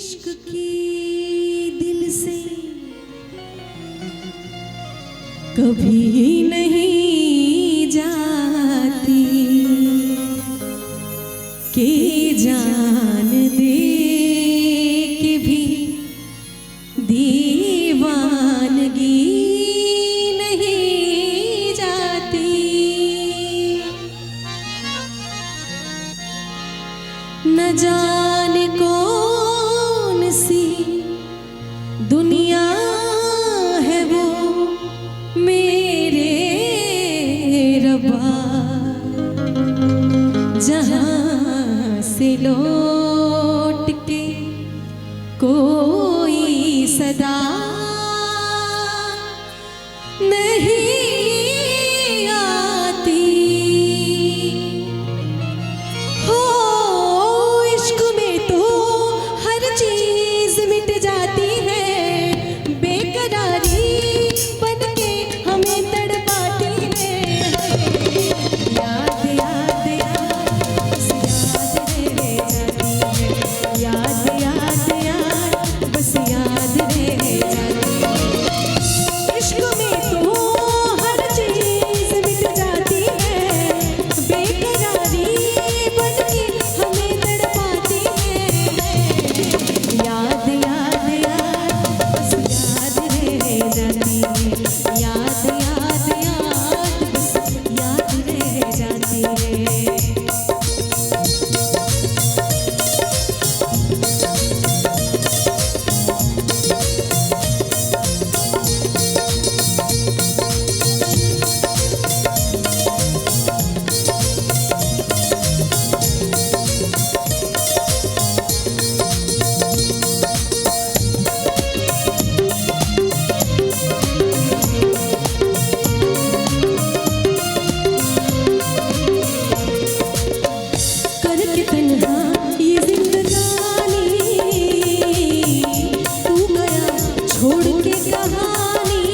इश्क की दिल से कभी नहीं जाती के जान दे के भी दीवानगी नहीं जाती। न जाने कौन सी दुनिया है वो मेरे रब्बा, जहाँ से लौट के कोई सदा नहीं आती। हो इश्क में तो हर चीज मिट जाती है, बेकरारी बनके हमें तड़पाती है। याद याद याद बस याद रह जाती है, याद याद याद बस याद रह जाती है। इश्क में तो हर चीज मिट जाती है, बेकरारी बनके हमें तड़पाती है। याद याद याद बस याद रह जाती है, याद याद याद बस याद रह जाती है। करके तन्हा ये जिंदगानी तू गया छोड़ के कहानी,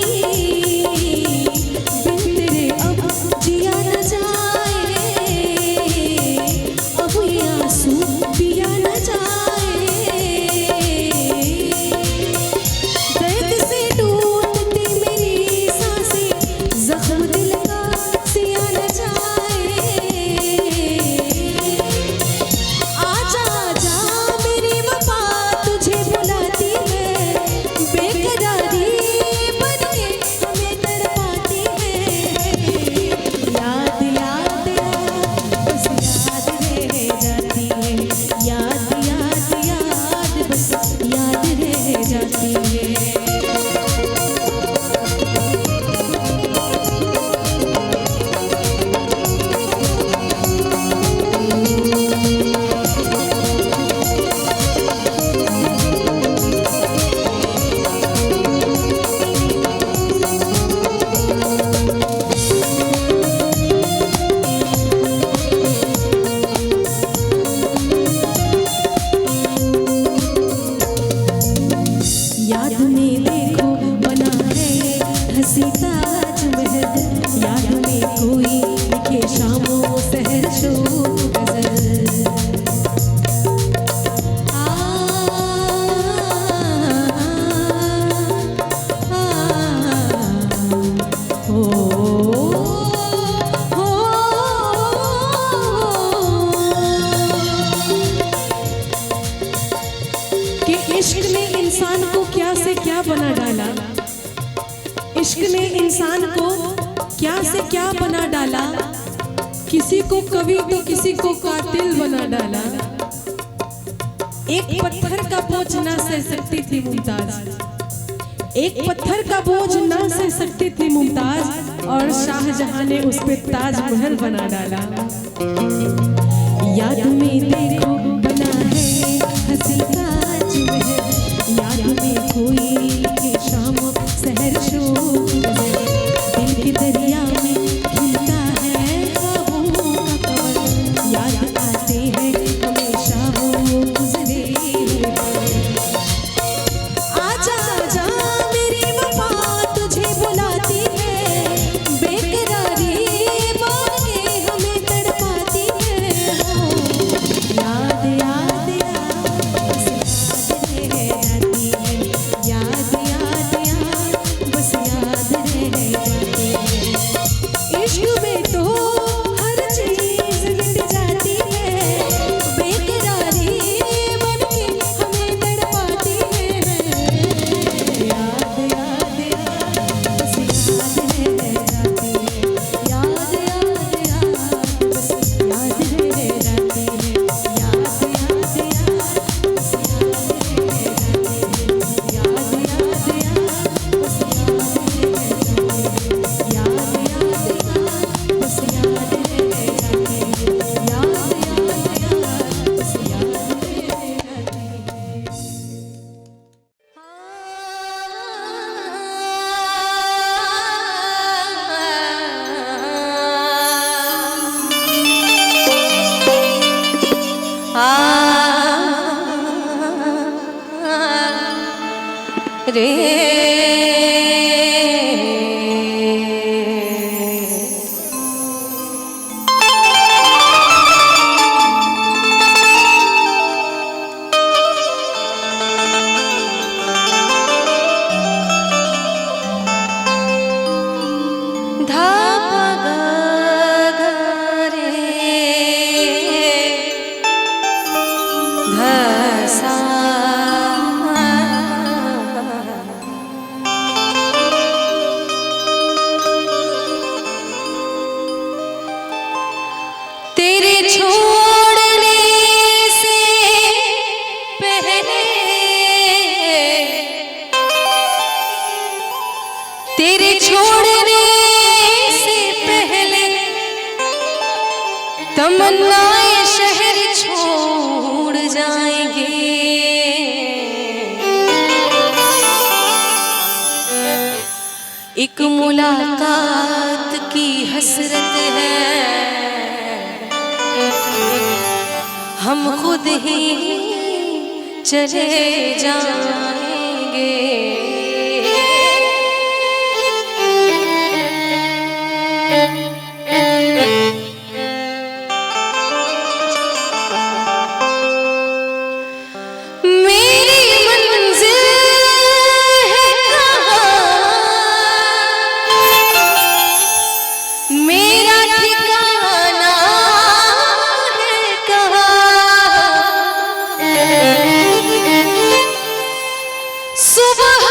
बिन तेरे अब जिया न जाए, अब ये आंसू पिया न जाए। दर्द से टूटती मेरी सांसें, जख्म दिल का सिया न जाए। आजा आजा मेरी वफा तुझे बुलाती है, बेकरारी बनके हमें तड़पाती है। याद याद याद बस याद रह जाती है, याद याद याद बस याद रह जाती है। याद में देखो बना है हंसी ताजमहल, याद में कोई लिखे शामों सहर शो गजल। आ, आ, हो कि इश्क ने इंसान को क्या से क्या बना डाला, इश्क ने इंसान को क्या से क्या बना डाला। किसी को कवि तो किसी को कातिल बना डाला। एक पत्थर का बोझ ना सह सकती थी मुमताज, एक पत्थर का बोझ ना सह सकती थी मुमताज, और शाहजहां ने उस पे ताजमहल बना डाला। याद में देखो बना है हंसी ताजमहल, याद में कोई लिखे शाम सहर शो गजल। दिल के दरिया में खिलता है ख्वाबों का कमल, याद आते हैं हमेशा वो गुजरे हुए पल। आजा आजा मेरी वफा तुझे बुलाती है, बेकरारी बनके हमें तड़पाती है। रे। तेरे छोड़ने से पहले, तेरे छोड़ने से पहले तमन्नाएं शहर छोड़ जाएंगे। एक मुलाकात की हसरत है, हम खुद ही चले जाएंगे। मेरी मंजिल है कहाँ, मेरा ठिकाना है कहाँ। सुबह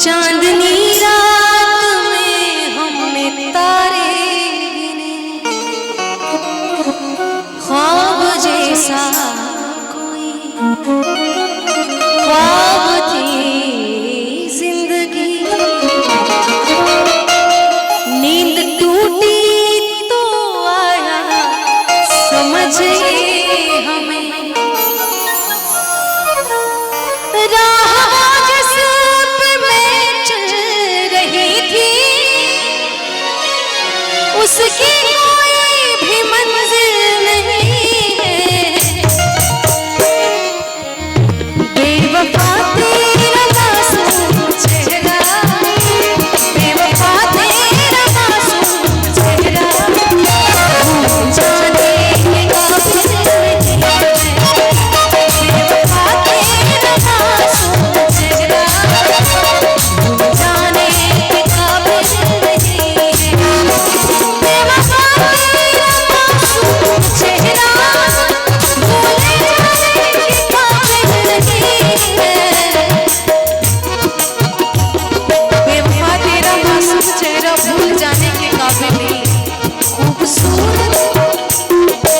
चांदनी रात में हमने तारे गिने, ख्वाब जैसा कोई ख्वाब थी जिंदगी। नींद टूटी तो आया समझ हमें, राह जिस पे मैं चल रही थी उसकी कोई भी मंजिल नहीं है। बेवफा तेरा मासूम चेहरा, बेवफा तेरा मासूम चेहरा, जाने के काबिल नहीं है। बेवफा तेरा मासूम चेहरा, जाने के काबिल नहीं है। बेवफा तेरा मासूम चेहरा, भूले जाने के काबिल नहीं है। बेवफा तेरा मासूम चेहरा भूल जाने के काबिल नहीं। खूबसूरत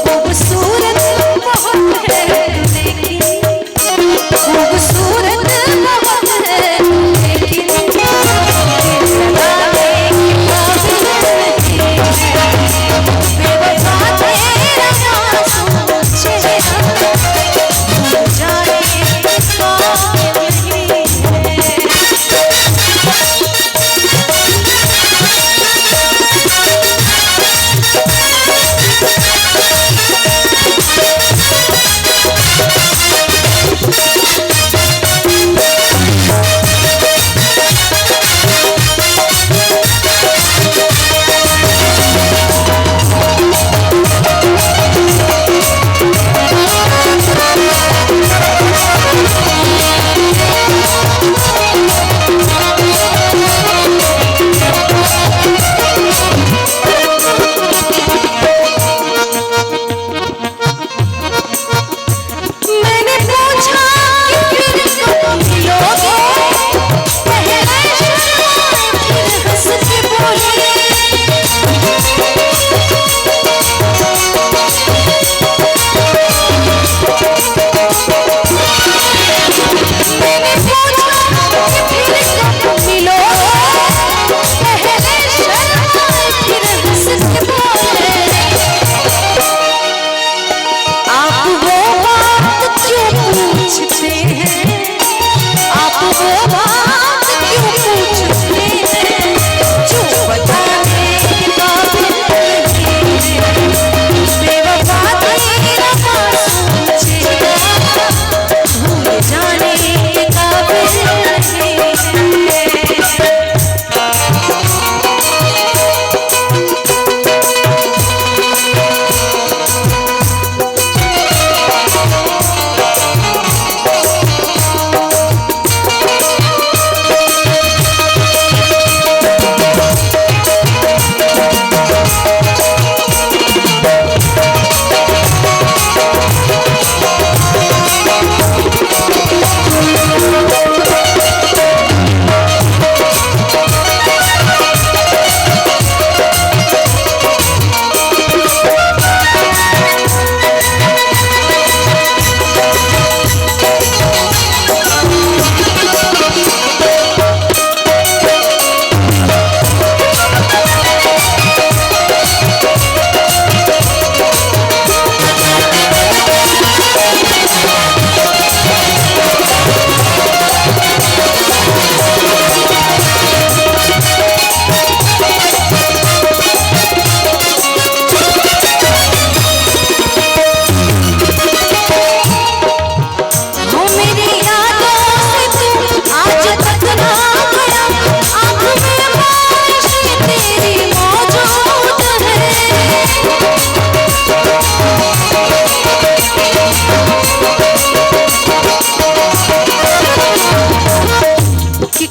खूबसूरत बहुत है लेकिन, खूबसूरत बहुत है लेकिन लगाने के काबिल नहीं है। बेवफा तेरा मासूम चेहरा भूल जाने के काबिल नहीं है। मैंने पूछा कि फिर कब मिलोगे, पहले शर्माए फिर हंस के बोले। मैंने पूछा कि फिर कब मिलोगे, पहले शर्माए फिर हंस के बोले। आप वो बात क्यों पूछते हैं, आप वो बात क्यों पूछते हैं जो बताने के काबिल नहीं है। बेवफा तेरा मासूम चेहरा भूल जाने के काबिल नहीं है।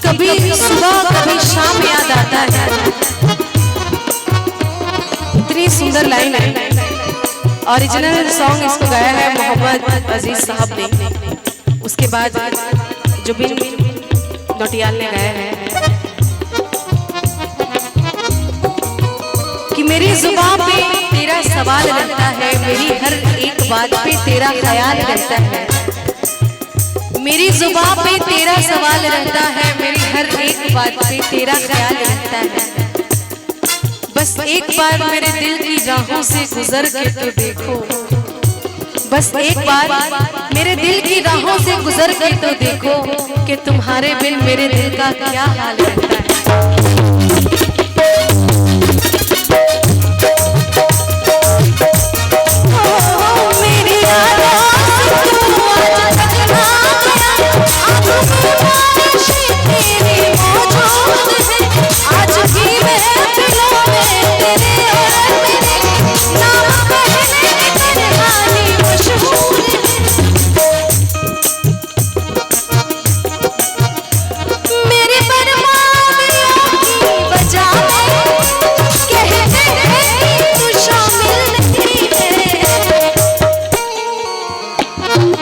कभी सुबह कभी शाम याद आता है। इतनी सुंदर लाइन है। ओरिजिनल सॉन्ग इसको गाया है मोहम्मद अजीज साहब ने, उसके बाद जुबिन नौटियाल ने गाया है। मेरी जुबान पे तेरा सवाल रहता है, मेरी हर एक बात पे तेरा ख्याल रहता है। मेरी जुबान पे तेरा सवाल रहता है, मेरी हर एक बात पे तेरा ख्याल रहता है। बस एक बार मेरे दिल की राहों से गुजर के तो देखो, बस एक बार मेरे दिल की राहों से गुजर के तो देखो कि तुम्हारे बिन मेरे दिल का क्या हाल रहता है।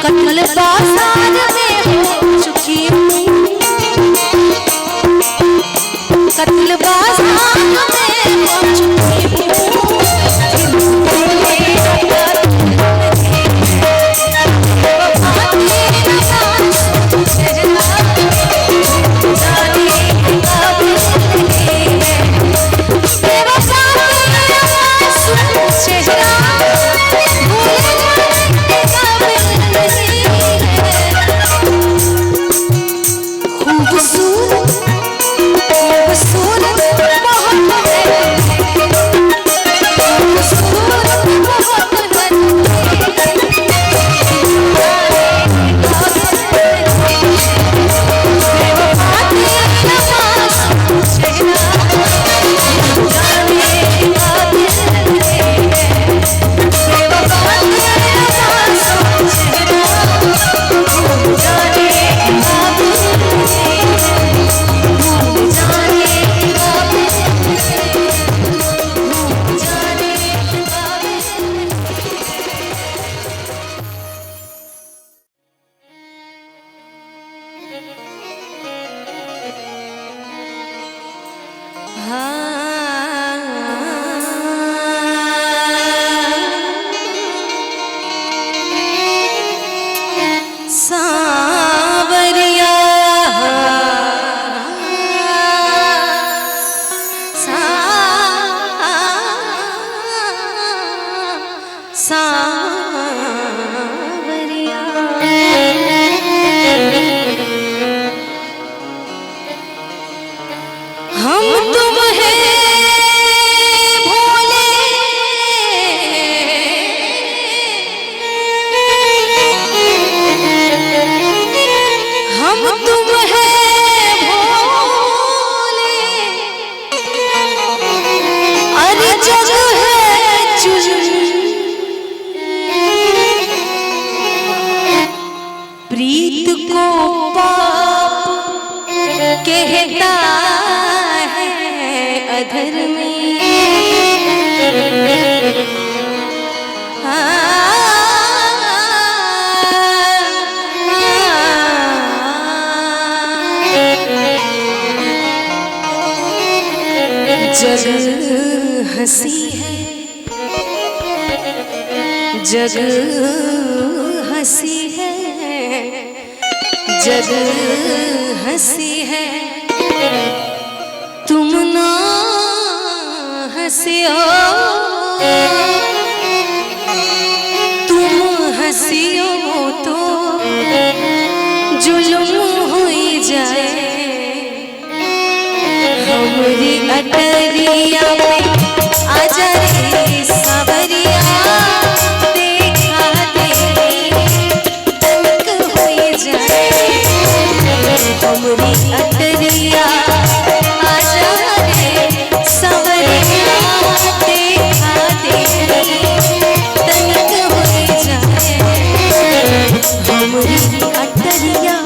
कत्ल बाजार में हो चुकी हूँ, कत्ल बाजार में हो चुकी हूँ। प्रीत को पाप कहता है अधर में, जग हंसी है, जग हंसी है, जग हंसी है, तुम ना हंसियो, तुम हंसियो तो जुल्म हुई जाए। हमारी अटरिया पे आजा रे सावरिया, देखा तेरी तनक हुई जाए। हमारी अटरिया आजा रे सावरिया, देखा तेरी तनक हुई जाए। हमारी अटरिया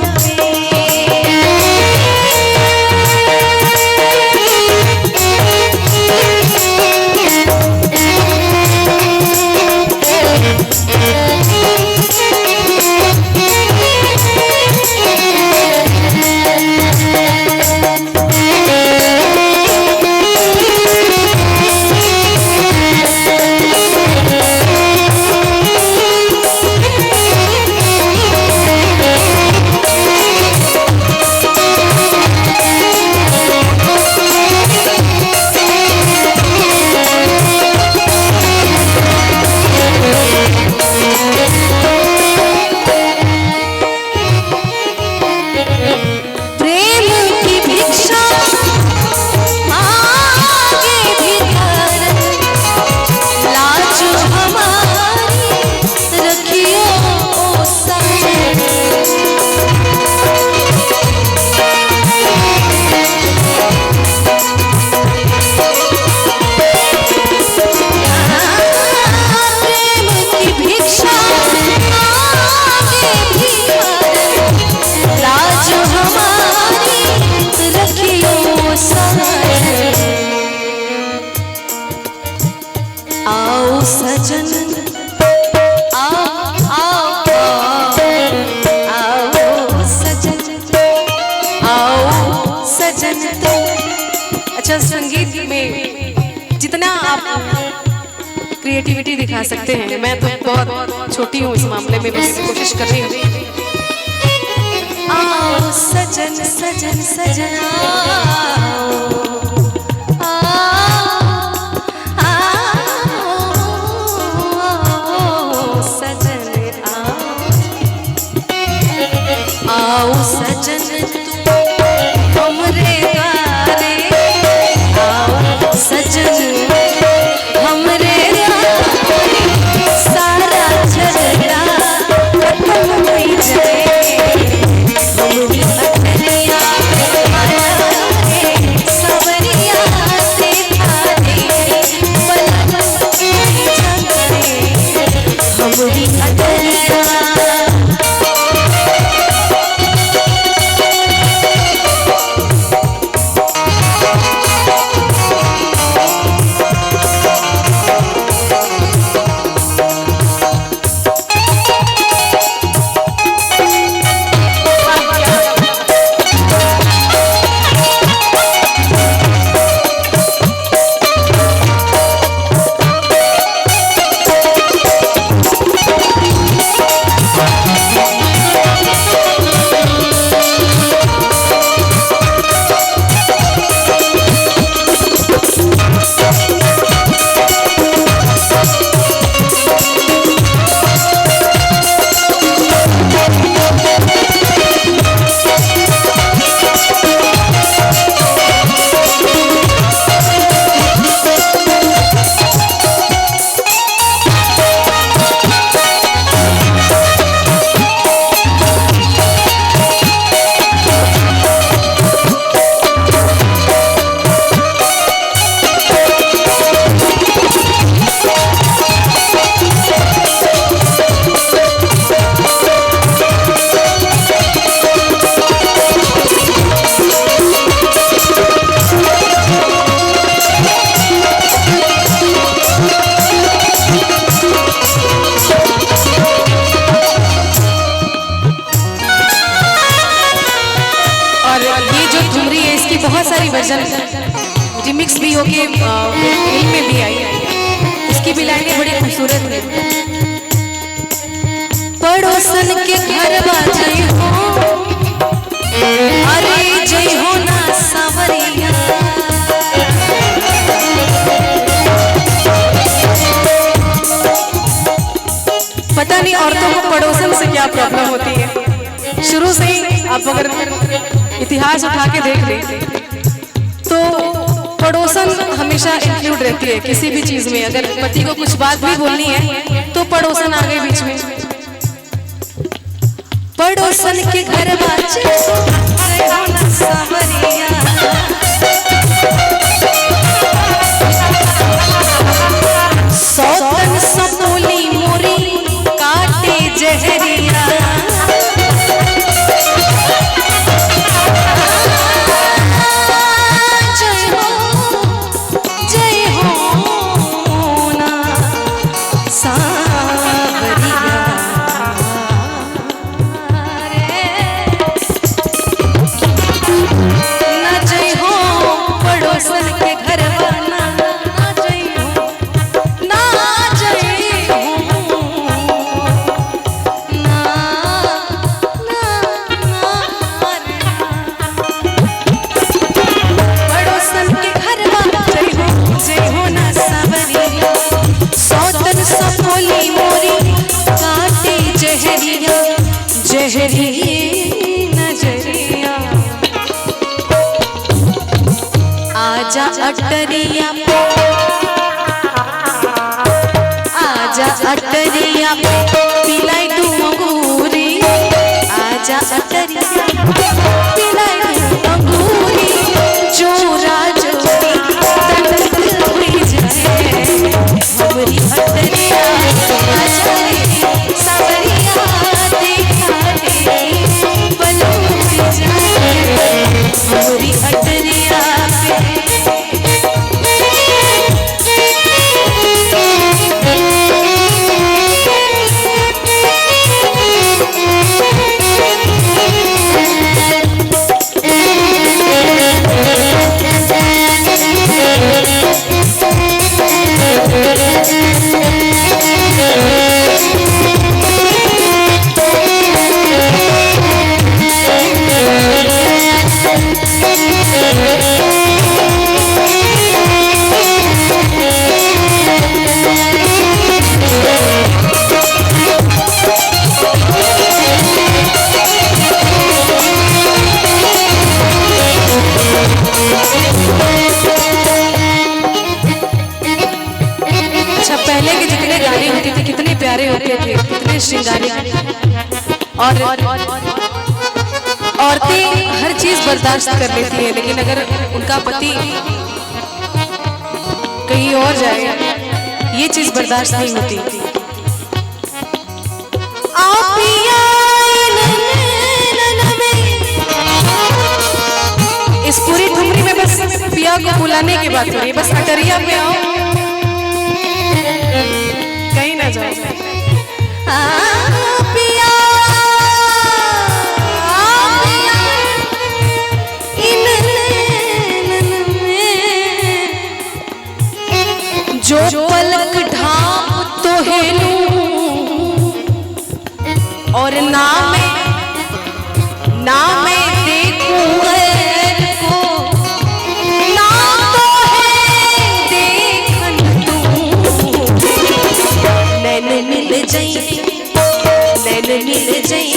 सजन तू। अच्छा, संगीत में जितना आप क्रिएटिविटी दिखा सकते हैं, मैं तो बहुत छोटी हूँ इस मामले में, बस कोशिश कर रही हूँ। आओ सजन सजन सजन आओ सजन तू हमरे गारे, आओ सजन हमरे गारे, सारा झगड़ा खत्म हो जाए, हमरी अटरिया सवरिया से खाने पलक झगड़े, हमरी अटरिया। बहुत सारी वर्जन रिमिक्स भी होके फिल्म में भी आई, इसकी भी लाइनें बड़ी खूबसूरत है। पड़ोसन के घर जय हो, अरे जय हो ना सावरिया, पता नहीं औरतों को पड़ोसन से क्या प्रॉब्लम होती है। शुरू से ही आप अगर इतिहास उठा के देख लें तो पड़ोसन हमेशा इंक्लूड रहती है किसी भी चीज में। अगर पति को कुछ बात भी बोलनी है तो पड़ोसन आ गए बीच में। पड़ोसन के घर बाजे सौतन सतोली मोरी काटे जहरिया, आजा अटरिया पे, आजा अटरिया पे पिलाई तू अंगूरी, आजा अटरिया पिलाई तू अंगूरी, जोरा जोरी तक हुई जाए हमरी अटरिया, आजा सावरिया देखा दे बलूट जाए हमरी अटरिया पे। इतने श्रृंगारित, और औरतें हर चीज बर्दाश्त कर लेती है, लेकिन अगर उनका पति कहीं और जाए ये चीज बर्दाश्त नहीं होती। इस पूरी ठुमरी में बस पिया को बुलाने की बात हो रही है, बस अटरिया में आओ, कहीं ना जाओ। जो पलक ढाप तो हेलू और ना मैं देखूं गैर को, ना तो है देखन तू। नैन मिल जाई, नैन मिल जाई,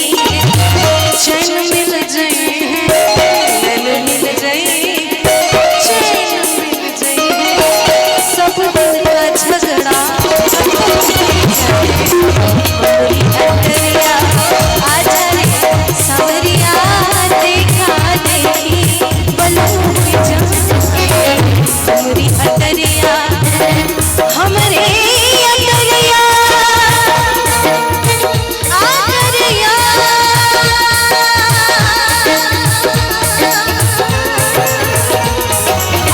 चैन मिल जाई, नैन मिल जाई, चैन मिल जाई, सब दिल का झगड़ा अटरिया आजा रे सावरिया, देखा देखी बलू जा हमरी अटरिया, हमरे अटरिया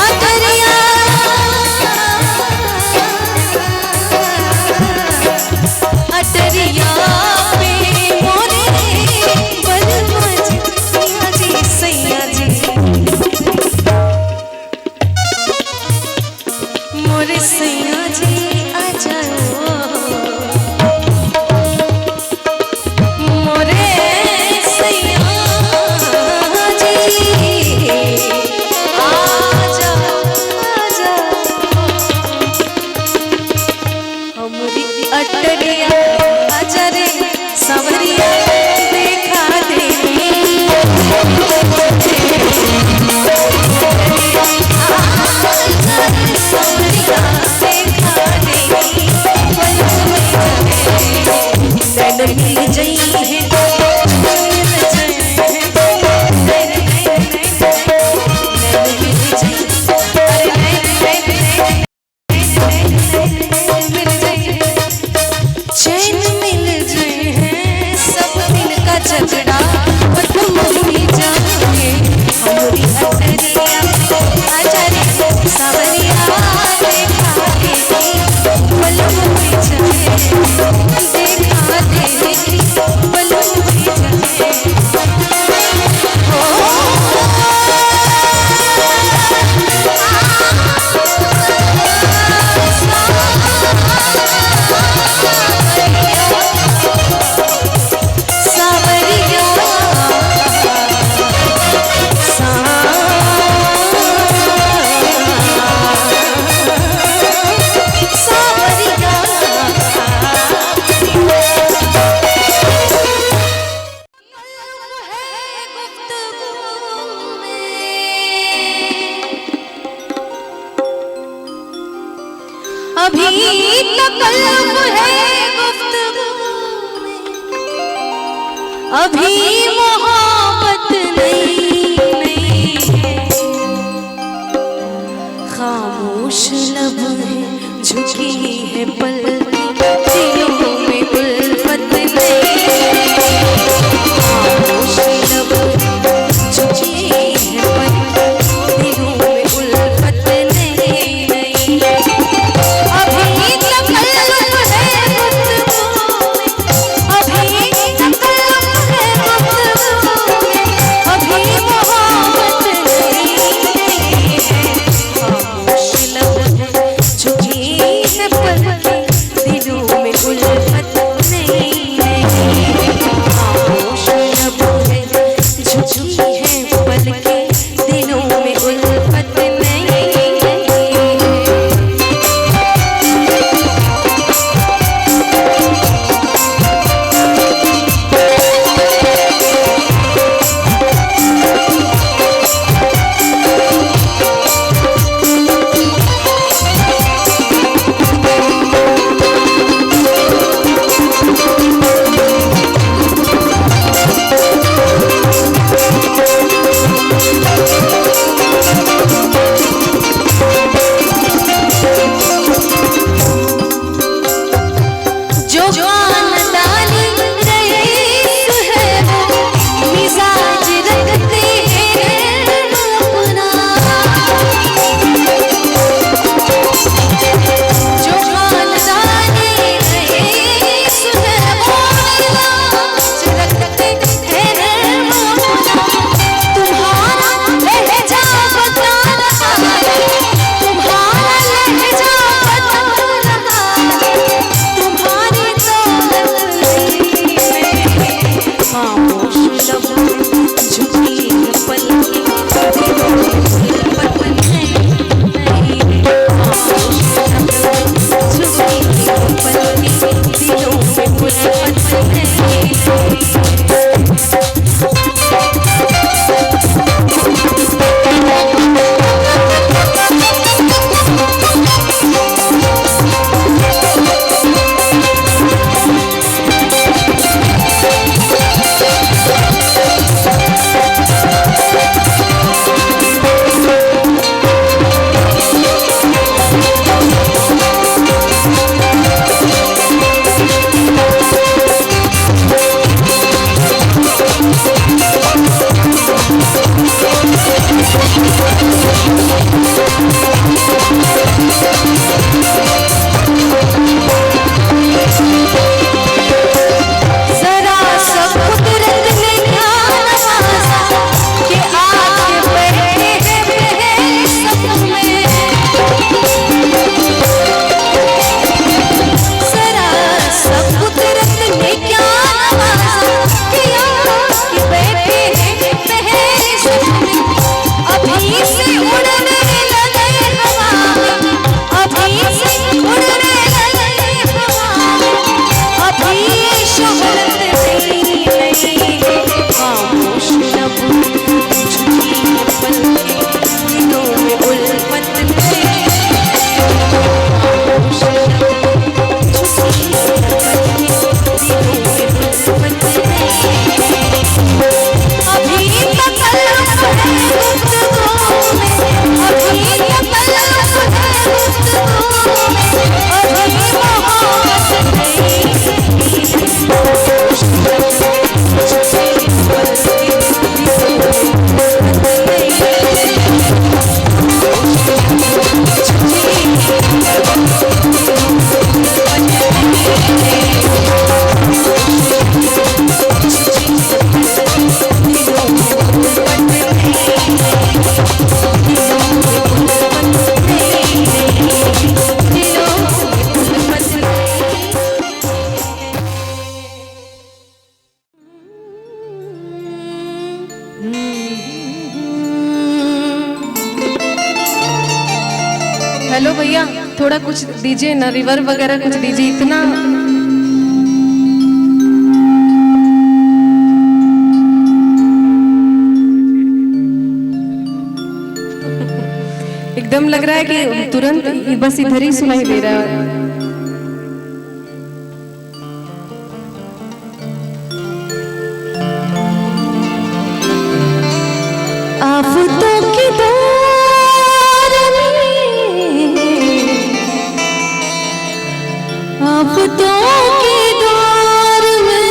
अटरिया। अटरिया पे मोरे बलमा जी, सैया जी, सैया जी, मोरे सैया जी आ जाओ, मोरे सैया जी आ जाओ, आ जाओ हमरी अटरिया आजा रे सावरिया, देखा देखी सावरिया, देखा देखी नैन मिल जाई है, मिल जाई है, नैन मिल जाई, अरे नैन मिल जाई, चैन मिल जाए है, सब दिल का झगड़ा खत्म हो जाए। हमरी अटरिया आजा रे सावरिया, देखा देखी बलम हो जाए, देखा देखी बलम हो जाए। अभी तकल्लुफ़ है गुफ्तगू में, अभी मोहब्बत नहीं है, खामोश लब है झुकी है पलकें, दिलों में उल्फत नहीं, खामोश लब झुकी है पलकें, दिलों में उल्फत नहीं। अभी तकल्लुफ़ है गुफ्तगू में, अभी तकल्लुफ़ है गुफ्तगू हेलो भैया, थोड़ा कुछ दीजिए ना, रिवर्ब वगैरह कुछ दीजिए। इतना एकदम लग रहा है कि तुरंत बस इधर ही सुनाई दे रहा है। आफतों की दौर में, आफतों की दौर में,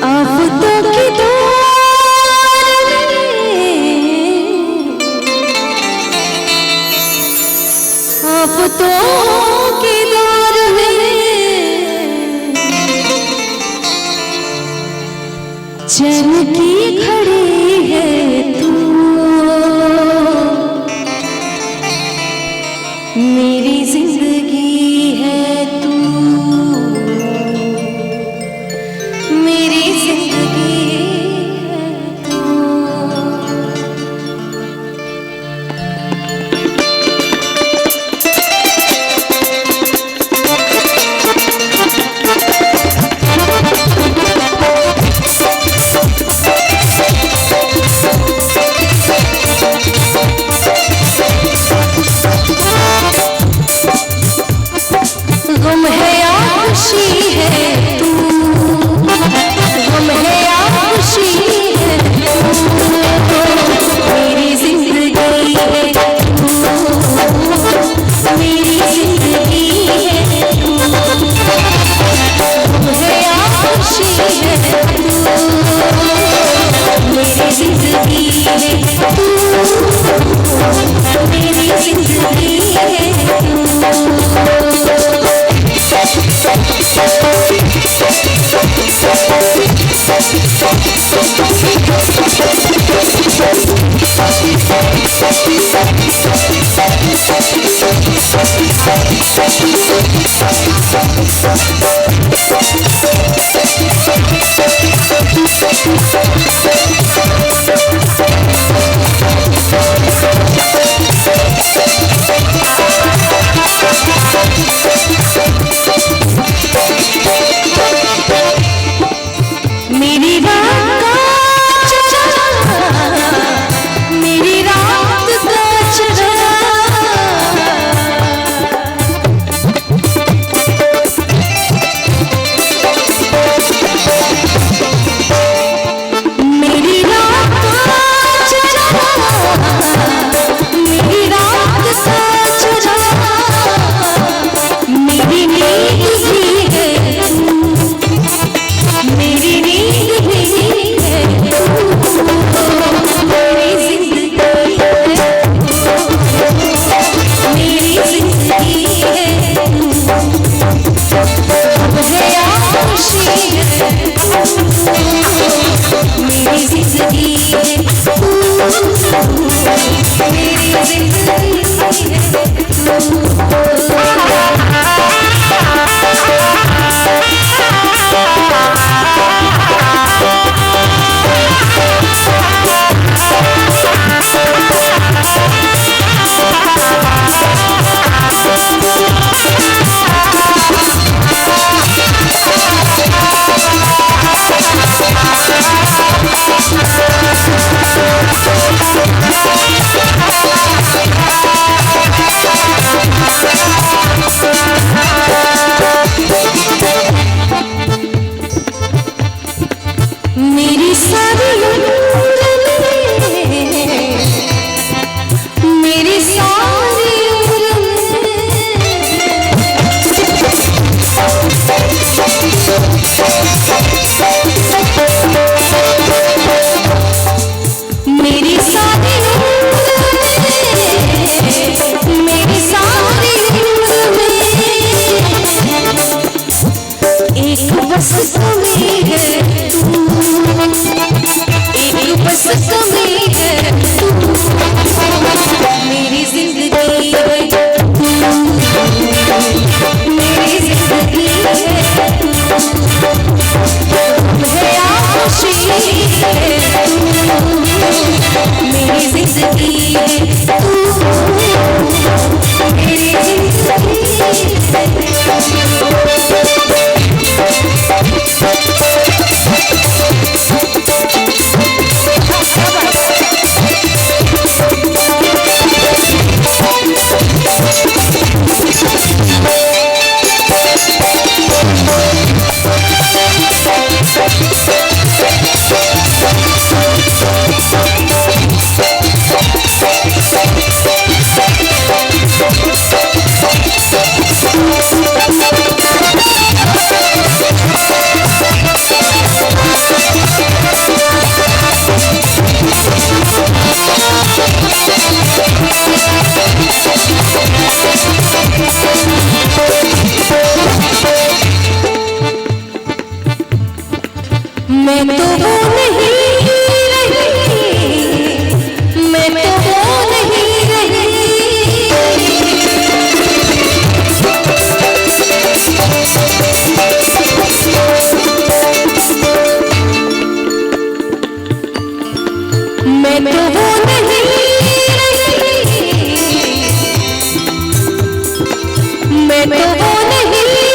आफतों की दौर में, आफतों की दौर में चैन की घड़ी है तू, मेरी जिंदगी है तू, मेरी जिंदगी है तू। गम है या खुशी है तू, गम है या खुशी है तू, मेरी जिंदगी है तू, मेरी जिंदगी है तू। गम है या खुशी है तू, मेरी जिंदगी है तू, मेरी जिंदगी है तू। बस कमी है तू, एक बस कमी है तू, मेरी जिंदगी है तू, मेरी जिंदगी है तू, है या खुशी है तू, मेरी जिंदगी है तू, मेरी जिंदगी है मैं तो वो नहीं रही, मैं तो वो नहीं रही, मैं तो वो नहीं रही,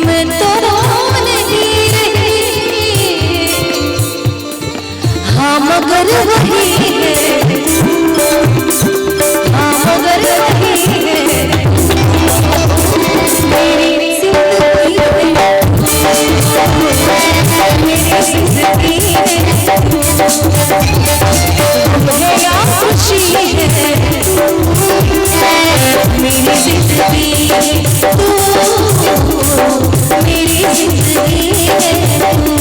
मैं तो वो नहीं रही, मैं तो मगर वही है, हाँ मगर वही है, मेरी जिंदगी है, मेरी जिंदगी है या खुशी है, मेरी जिंदगी है तू, मेरी जिंदगी है तू,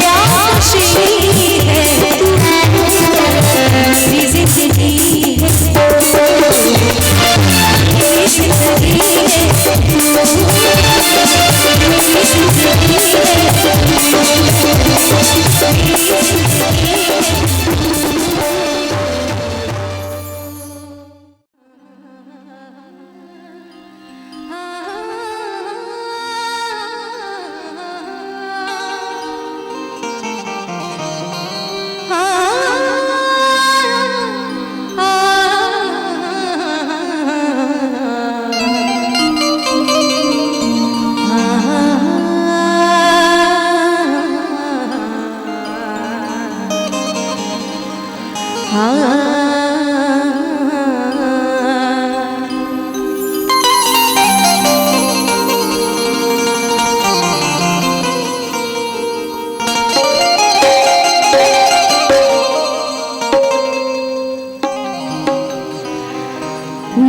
या खुशी है तू, मेरी जिंदगी है तू, मेरी जिंदगी है तू, मेरी जिंदगी है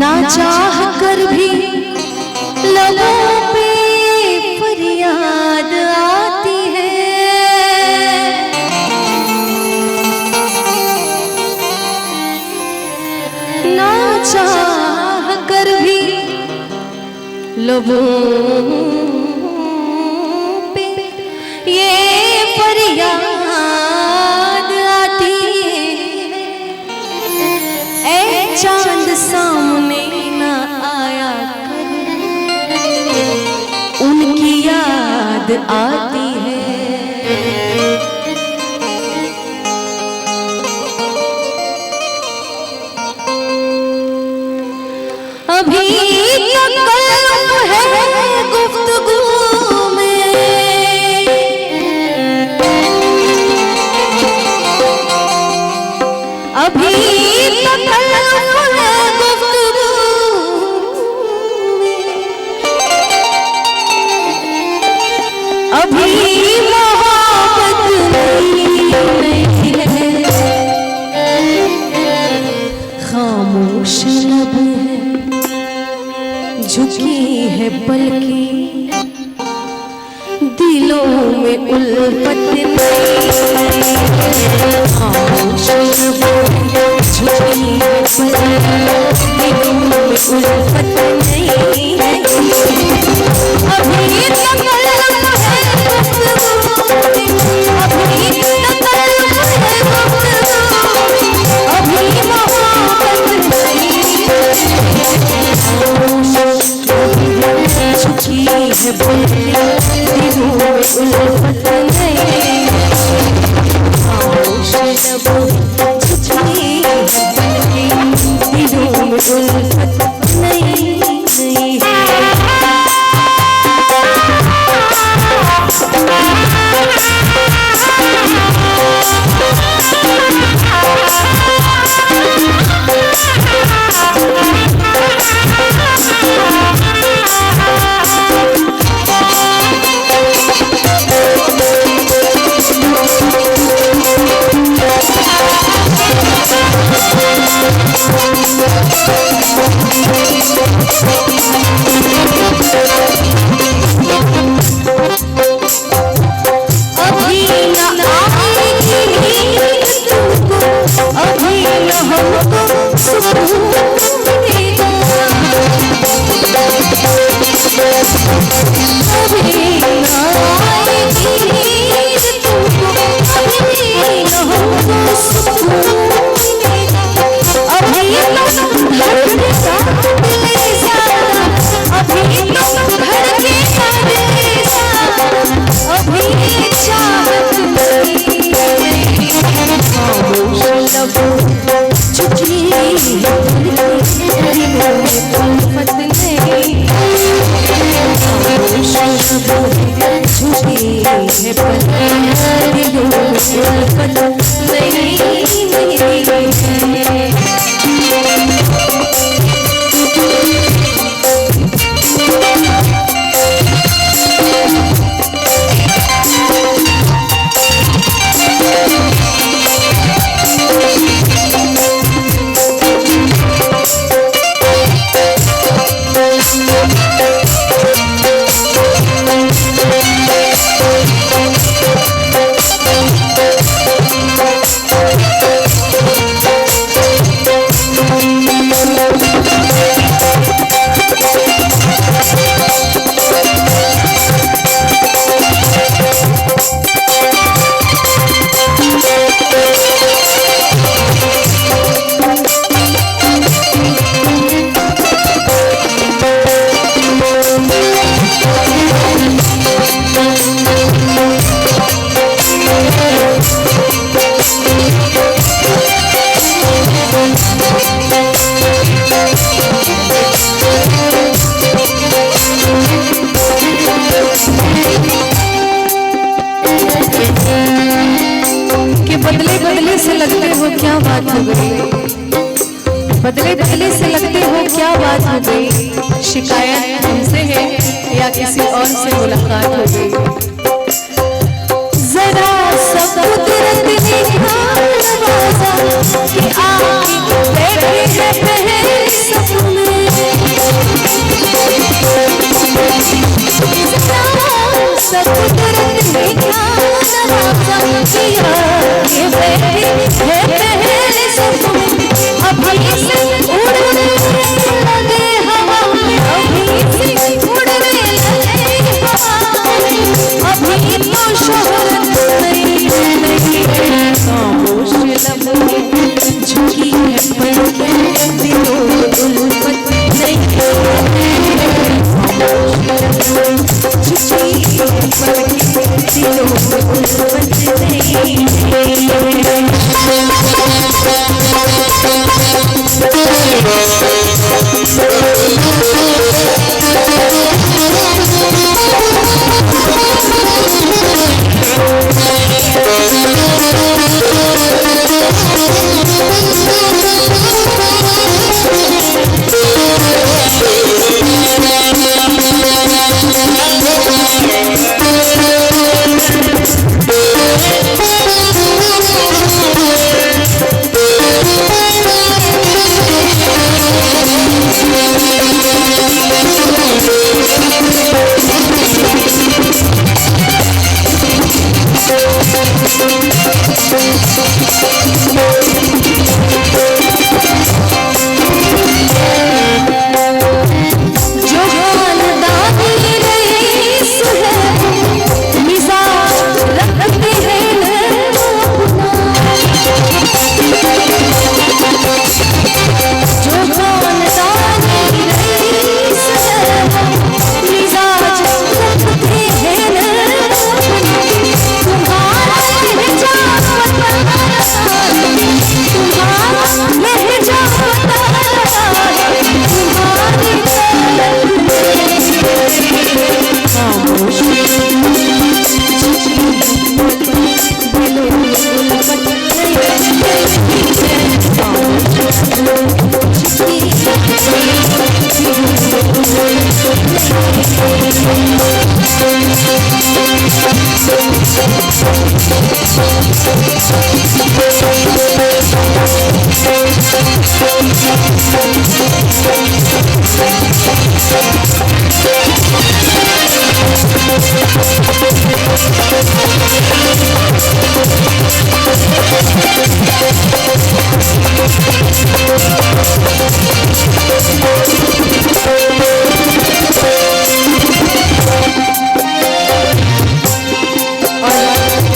ना चाह कर भी लबों पे फरियाद आती है, ना चाह कर भी लबों पे ये फरियाद आती है, ऐ चांद सामने ना आया कर, उनकी याद आती है, अभी तक कल्प है गुफ्तगू में, अभी तक कल्प है गुफ्तगू में, अभी मोहब्बत नहीं है, खामोश लब है, झुकी है पलकें, दिलों में उल्फत नहीं, खामोश लब है, झुकी है पलकें, दिलों में उल्फत नहीं है। अभी तकल्लुम है गुफ्तगू में, अभी तकल्लुम है गुफ्तगू में, अभी मोहब्बत नहीं। झुकी है बुलबुलें दिलों में उल्फत नहीं, खामोश लबों झुकी है बुलबुलें दिलों में उल्फत नहीं नहीं है। से लगते हो क्या बात हो गई, बदले बदले से लगते हो क्या बात हो गई, शिकायत हमसे है या किसी और से मुलाकात हो गई। जरा सब कुदरत ने नवाजा कि आके बैठे हैं पहले सपने, सब कुदरत ने नवाजा कि आके बैठे हैं पहले सपने। अभी से उड़ने लगे हवा में, अभी से उड़ने लगे हवा में,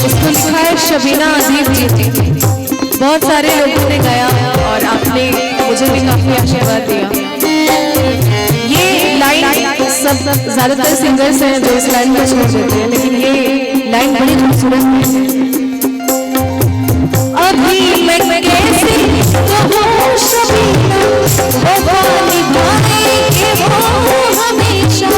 इसको लिखा है शबीना अजीब जी ने। बहुत सारे लोगों ने गाया और आपने मुझे भी काफी आशीर्वाद दिया। ये लाइन सब ज्यादातर सिंगर्स हैं जो इस लाइन को छोड़ देते हैं, लेकिन ये लाइन बड़ी खूबसूरत है। अभी मैं कैसे कहूँ शबीना, वफा निभाएंगे वो हमेशा।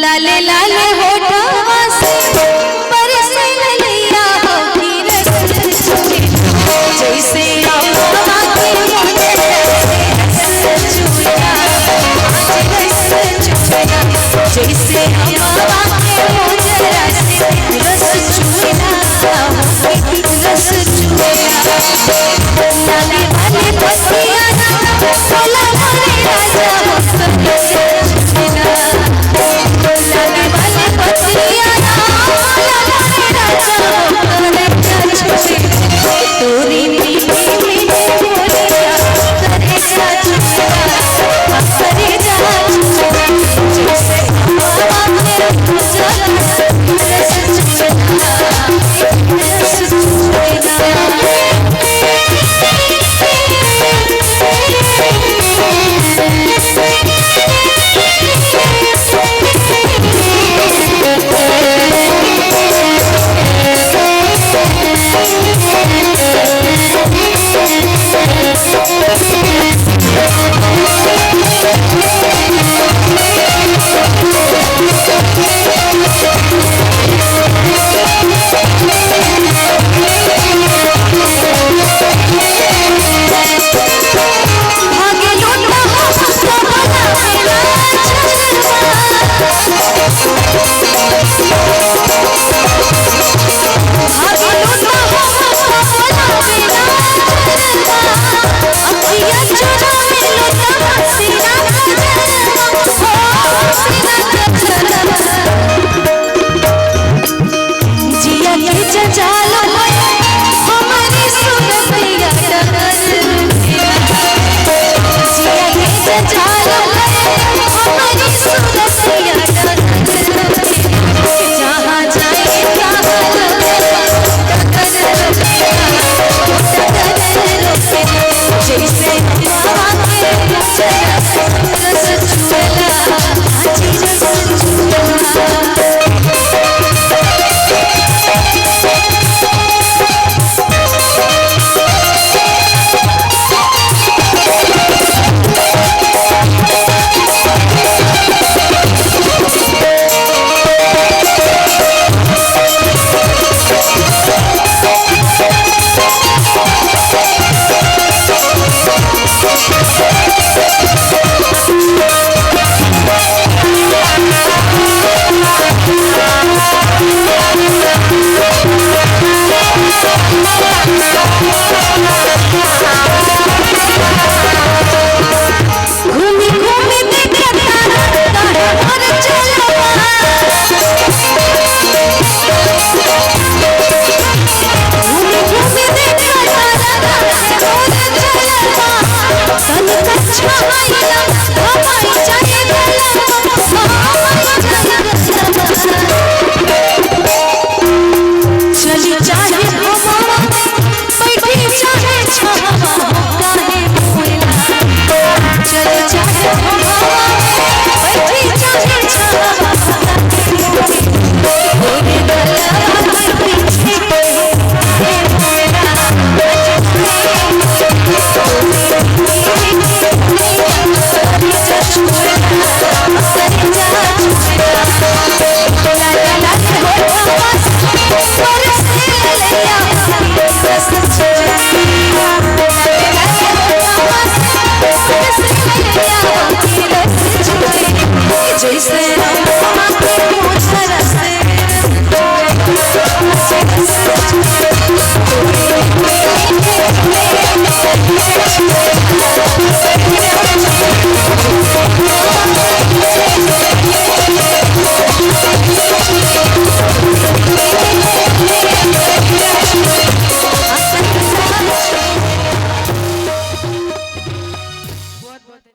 लाले लाले होठवा से बरसे लैया हो की रस चुए, जैसे अम्मा के मोटे रस चुएगा, रस चुएगा, जैसे अम्मा के मोटे रस चुएगा, रस चुएगा। लाले वाले बसिया सोला वाले राजा हो सबके चुएगा।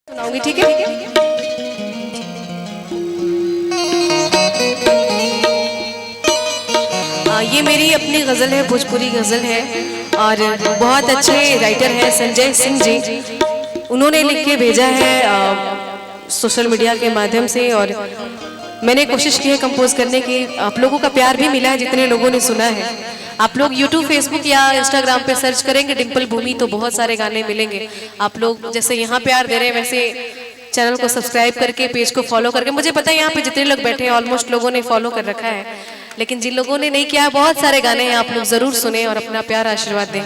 सुनाऊंगी, ठीक है? ये मेरी अपनी गज़ल है, भोजपुरी गज़ल है और बहुत अच्छे राइटर हैं संजय सिंह जी। उन्होंने लिख के भेजा है सोशल मीडिया के माध्यम से और मैंने कोशिश की है कंपोज करने की। आप लोगों का प्यार भी मिला है जितने लोगों ने सुना है। आप लोग YouTube, Facebook या Instagram पे सर्च करेंगे डिम्पल भूमि तो बहुत सारे गाने मिलेंगे। आप लोग जैसे यहाँ प्यार दे रहे हैं वैसे चैनल को सब्सक्राइब करके, पेज को फॉलो करके। मुझे पता है यहाँ पे जितने लोग बैठे हैं ऑलमोस्ट लोगों ने फॉलो कर रखा है, लेकिन जिन लोगों ने नहीं किया है बहुत सारे गाने हैं, आप लोग जरूर सुने और अपना प्यार आशीर्वाद दें।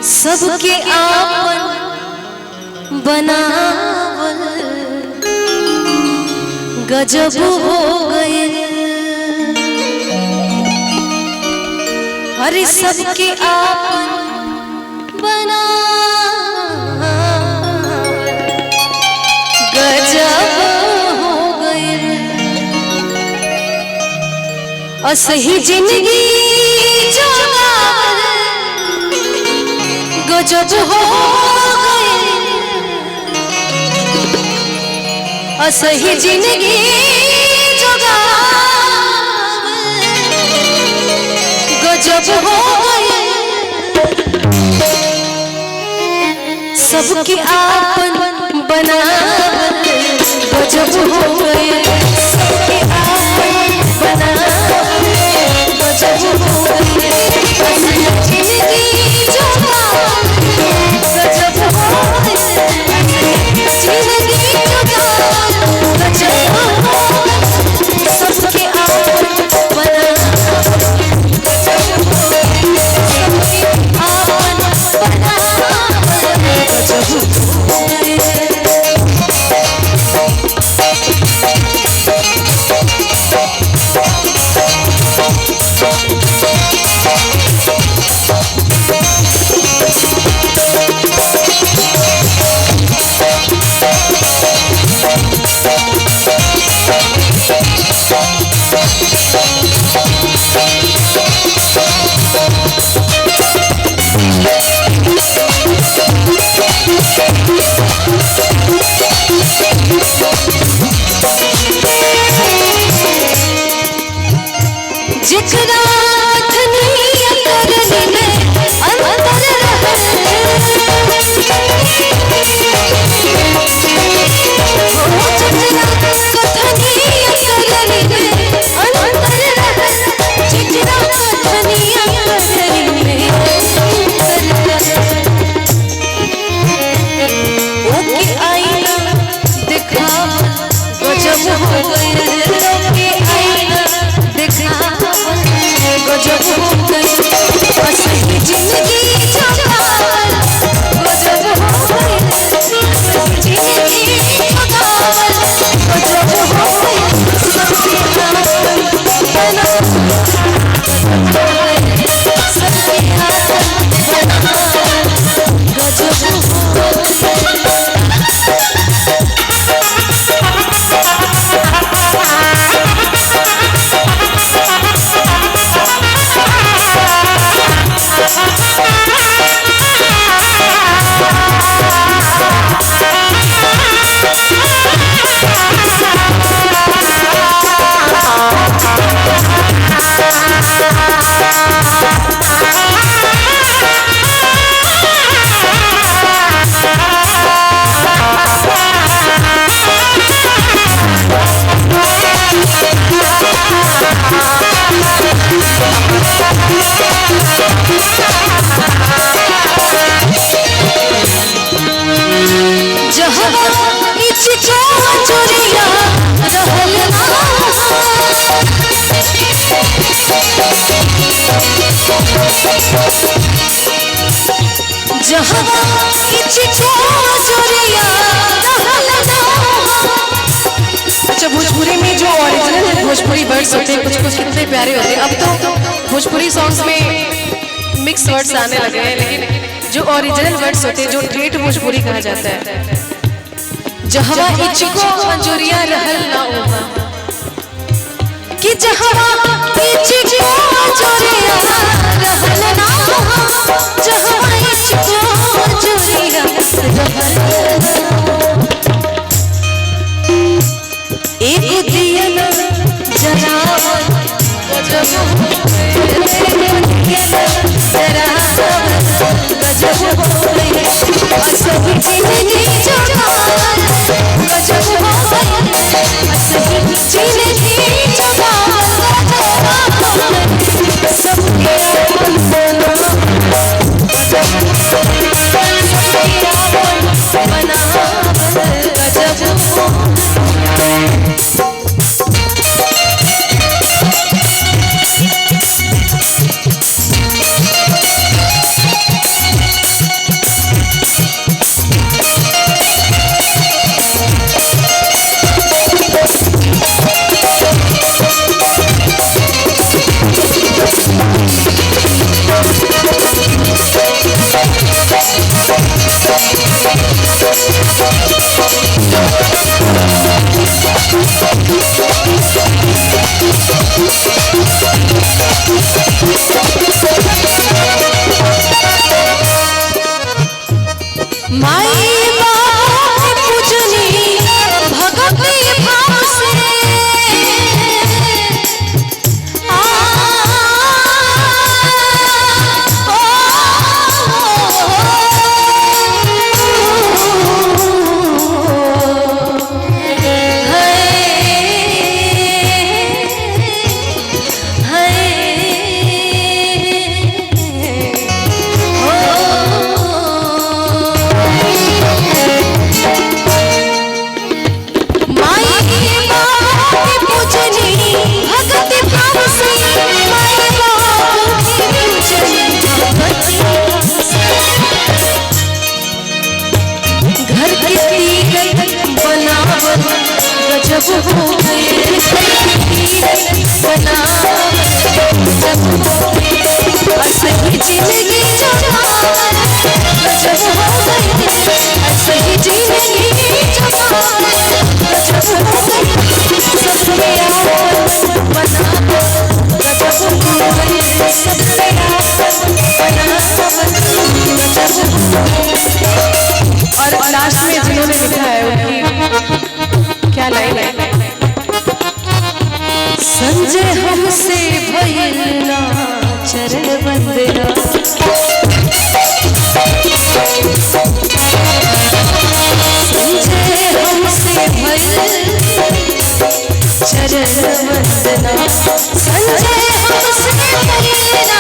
सबके आपन बनावल गजब हो गए। अरे सबके आपन बनावल गजब हो गए। असही जिंदगी गजब हो गए। असही जिंदगी गजब हो गए। सबके आपन बनावल गजब हो गए। सबके आपन बनावल गजब हो गए। असही जिंदगी गजब हो गए। जिंदगी गजब हो गए। सबके आपन बनावल गजब हो गए। सबके आपन बनावल गजब हो गए। जिकरा धनिया करनी में अंतर रहे। जिकरा धनिया करनी में अंतर रहे। जिकरा धनिया करनी में अंतर रहे। ओके आईना दिखा जहाँ अच्छा, भोजपुरी में जो ओरिजिनल भोजपुरी वर्ड्स होते हैं कुछ कुछ कितने प्यारे होते हैं। अब तो भोजपुरी सॉन्ग्स में मिक्स वर्ड्स आने लगे हैं, लेकिन जो ओरिजिनल वर्ड्स होते हैं, जो ठेठ भोजपुरी कहा जाता है, जहाँ इचको अंजुरिया रहल ना होगा कि जहाँ इचको अंजुरिया रहल ना होगा, जहाँ इचको अंजुरिया रहल एक दिया न जलावन गजब गजब हो गए असली जिंदगी जवान गजब हो गए असली जिंदगी जवान सबके बना गजब हो गजब हो गए असली जिंदगी जवान गजब हो गए असली जिंदगी जवान गजब हो गए सबके बना गजब हो गए सबके बना गजब हो गए। और लास्ट में जिन्होंने लिखा है उनकी क्या लाइन है, संजय हमसे भइल ना चरण वंदना, संजय हमसे भइल चरण वंदना, संजय हमसे भइल ना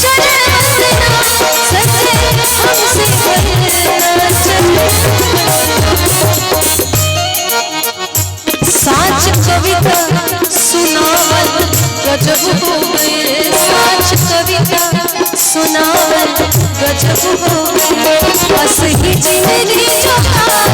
चरण वंदना, संजय हमसे भइल ना चरण साच कविता सुनावल गजब हो गए साच कविता सुनावल गजब हो गए असली जिंदगी जवान